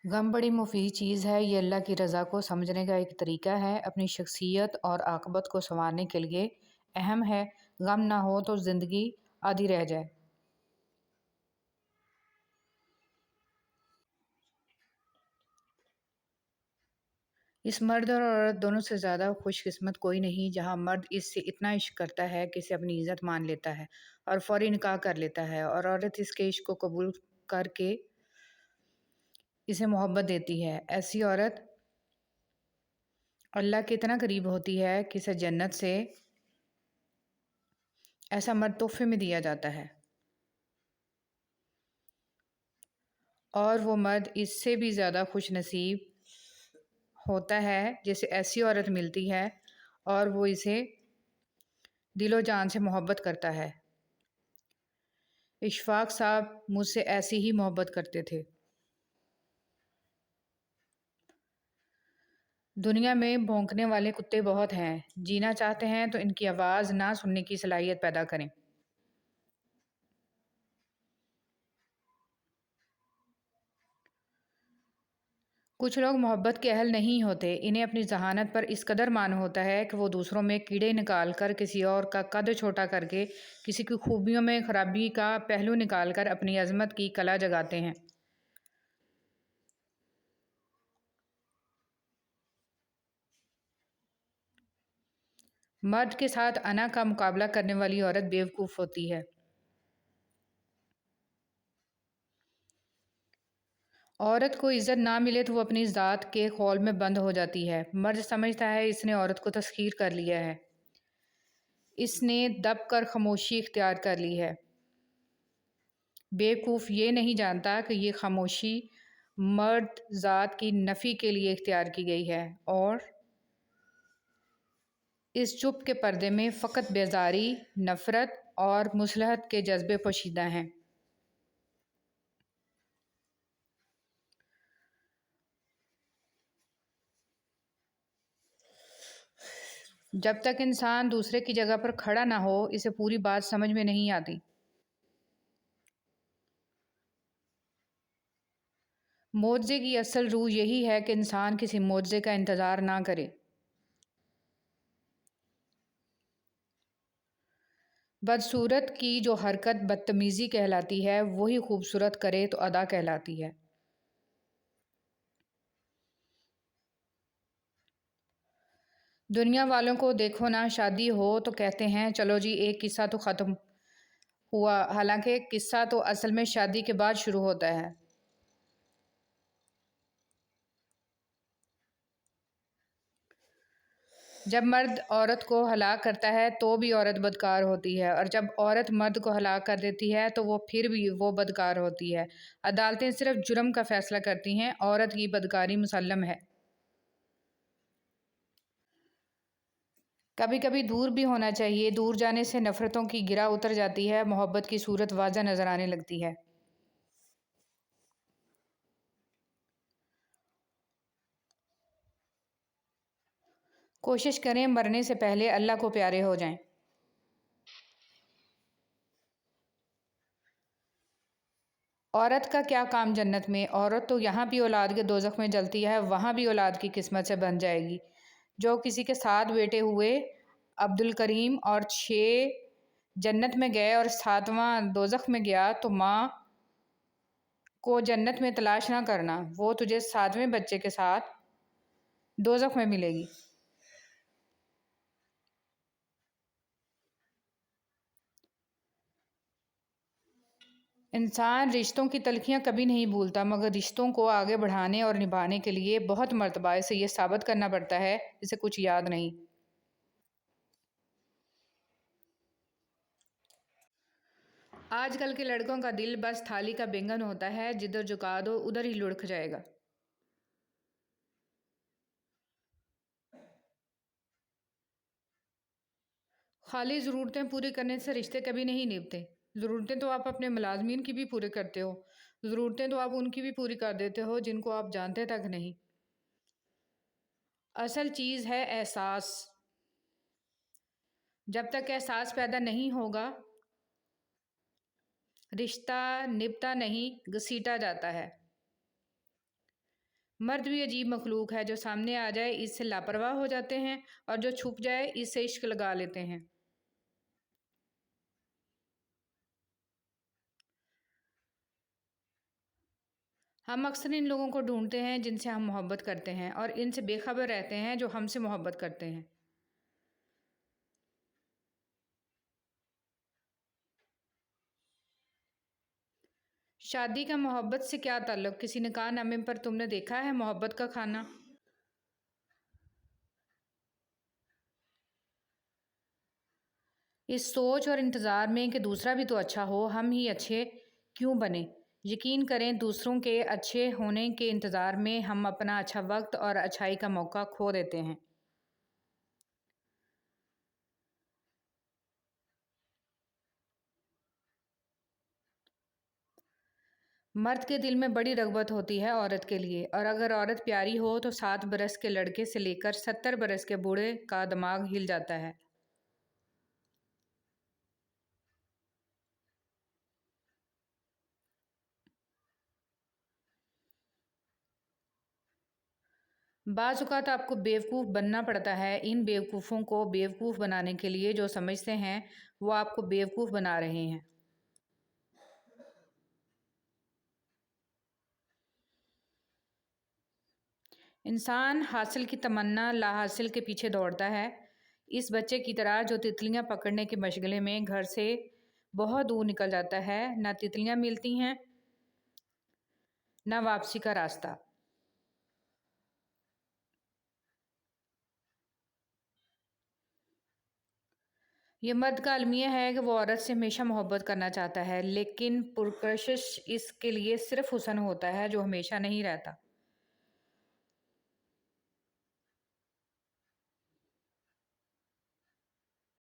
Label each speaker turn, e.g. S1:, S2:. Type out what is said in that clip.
S1: غم بڑی مفید چیز ہے۔ یہ اللہ کی رضا کو سمجھنے کا ایک طریقہ ہے۔ اپنی شخصیت اور عاقبت کو سنوارنے کے لیے اہم ہے۔ غم نہ ہو تو زندگی آدھی رہ جائے۔ اس مرد اور عورت دونوں سے زیادہ خوش قسمت کوئی نہیں، جہاں مرد اس سے اتنا عشق کرتا ہے کہ اسے اپنی عزت مان لیتا ہے اور فوری نکاح کر لیتا ہے، اور عورت اس کے عشق کو قبول کر کے اسے محبت دیتی ہے۔ ایسی عورت اللہ کے اتنا قریب ہوتی ہے کہ اسے جنت سے ایسا مرد تحفے میں دیا جاتا ہے، اور وہ مرد اس سے بھی زیادہ خوش نصیب ہوتا ہے جسے ایسی عورت ملتی ہے اور وہ اسے دل و جان سے محبت کرتا ہے۔ اشفاق صاحب مجھ سے ایسی ہی محبت کرتے تھے۔ دنیا میں بھونکنے والے کتے بہت ہیں، جینا چاہتے ہیں تو ان کی آواز نہ سننے کی صلاحیت پیدا کریں۔ کچھ لوگ محبت کے اہل نہیں ہوتے، انہیں اپنی ذہانت پر اس قدر مان ہوتا ہے کہ وہ دوسروں میں کیڑے نکال کر، کسی اور کا قد چھوٹا کر کے، کسی کی خوبیوں میں خرابی کا پہلو نکال کر اپنی عظمت کی کلا جگاتے ہیں۔ مرد کے ساتھ انا کا مقابلہ کرنے والی عورت بیوقوف ہوتی ہے۔ عورت کو عزت نہ ملے تو وہ اپنی ذات کے خول میں بند ہو جاتی ہے۔ مرد سمجھتا ہے اس نے عورت کو تسخیر کر لیا ہے، اس نے دب کر خاموشی اختیار کر لی ہے۔ بیوقوف یہ نہیں جانتا کہ یہ خاموشی مرد ذات کی نفی کے لیے اختیار کی گئی ہے، اور اس چپ کے پردے میں فقط بیزاری، نفرت اور مصلحت کے جذبے پوشیدہ ہیں۔ جب تک انسان دوسرے کی جگہ پر کھڑا نہ ہو، اسے پوری بات سمجھ میں نہیں آتی۔ معجزے کی اصل روح یہی ہے کہ انسان کسی معجزے کا انتظار نہ کرے۔ بدصورت کی جو حرکت بدتمیزی کہلاتی ہے، وہی خوبصورت کرے تو ادا کہلاتی ہے۔ دنیا والوں کو دیکھو نا، شادی ہو تو کہتے ہیں چلو جی ایک قصہ تو ختم ہوا، حالانکہ قصہ تو اصل میں شادی کے بعد شروع ہوتا ہے۔ جب مرد عورت کو ہلاک کرتا ہے تو بھی عورت بدکار ہوتی ہے، اور جب عورت مرد کو ہلاک کر دیتی ہے تو وہ پھر بھی وہ بدکار ہوتی ہے۔ عدالتیں صرف جرم کا فیصلہ کرتی ہیں، عورت کی بدکاری مسلم ہے۔ کبھی کبھی دور بھی ہونا چاہیے، دور جانے سے نفرتوں کی گرہ اتر جاتی ہے، محبت کی صورت واضح نظر آنے لگتی ہے۔ کوشش کریں مرنے سے پہلے اللہ کو پیارے ہو جائیں۔ عورت کا کیا کام جنت میں؟ عورت تو یہاں بھی اولاد کے دوزخ میں جلتی ہے، وہاں بھی اولاد کی قسمت سے بن جائے گی۔ جو کسی کے 7 بیٹے ہوئے عبدالکریم اور 6 جنت میں گئے اور 7واں دوزخ میں گیا، تو ماں کو جنت میں تلاش نہ کرنا، وہ تجھے 7ویں بچے کے ساتھ دوزخ میں ملے گی۔ انسان رشتوں کی تلخیاں کبھی نہیں بھولتا، مگر رشتوں کو آگے بڑھانے اور نبھانے کے لیے بہت مرتبہ اسے یہ ثابت کرنا پڑتا ہے اسے کچھ یاد نہیں۔ آج کل کے لڑکوں کا دل بس تھالی کا بینگن ہوتا ہے، جدھر جھکا دو ادھر ہی لڑکھ جائے گا۔ خالی ضرورتیں پوری کرنے سے رشتے کبھی نہیں نبھتے۔ ضرورتیں تو آپ اپنے ملازمین کی بھی پورے کرتے ہو، ضرورتیں تو آپ ان کی بھی پوری کر دیتے ہو جن کو آپ جانتے تک نہیں۔ اصل چیز ہے احساس۔ جب تک احساس پیدا نہیں ہوگا، رشتہ نبھتا نہیں، گھسیٹا جاتا ہے۔ مرد بھی عجیب مخلوق ہے، جو سامنے آ جائے اس سے لاپرواہ ہو جاتے ہیں اور جو چھپ جائے اس سے عشق لگا لیتے ہیں۔ ہم اکثر ان لوگوں کو ڈھونڈتے ہیں جن سے ہم محبت کرتے ہیں اور ان سے بے خبر رہتے ہیں جو ہم سے محبت کرتے ہیں۔ شادی کا محبت سے کیا تعلق؟ کسی نکاح نامے پر تم نے دیکھا ہے محبت کا کھانا؟ اس سوچ اور انتظار میں کہ دوسرا بھی تو اچھا ہو، ہم ہی اچھے کیوں بنیں؟ یقین کریں دوسروں کے اچھے ہونے کے انتظار میں ہم اپنا اچھا وقت اور اچھائی کا موقع کھو دیتے ہیں۔ مرد کے دل میں بڑی رغبت ہوتی ہے عورت کے لیے، اور اگر عورت پیاری ہو تو 7 برس کے لڑکے سے لے کر 70 برس کے بوڑھے کا دماغ ہل جاتا ہے۔ بعض اوقات آپ کو بیوقوف بننا پڑتا ہے ان بیوقوفوں کو بیوقوف بنانے کے لیے جو سمجھتے ہیں وہ آپ کو بیوقوف بنا رہے ہیں۔ انسان حاصل کی تمنا لا حاصل کے پیچھے دوڑتا ہے، اس بچے کی طرح جو تتلیاں پکڑنے کے مشغلے میں گھر سے بہت دور نکل جاتا ہے۔ نہ تتلیاں ملتی ہیں نہ واپسی کا راستہ۔ یہ مرد کا المیہ ہے کہ وہ عورت سے ہمیشہ محبت کرنا چاہتا ہے، لیکن پرکشش اس کے لیے صرف حسن ہوتا ہے جو ہمیشہ نہیں رہتا۔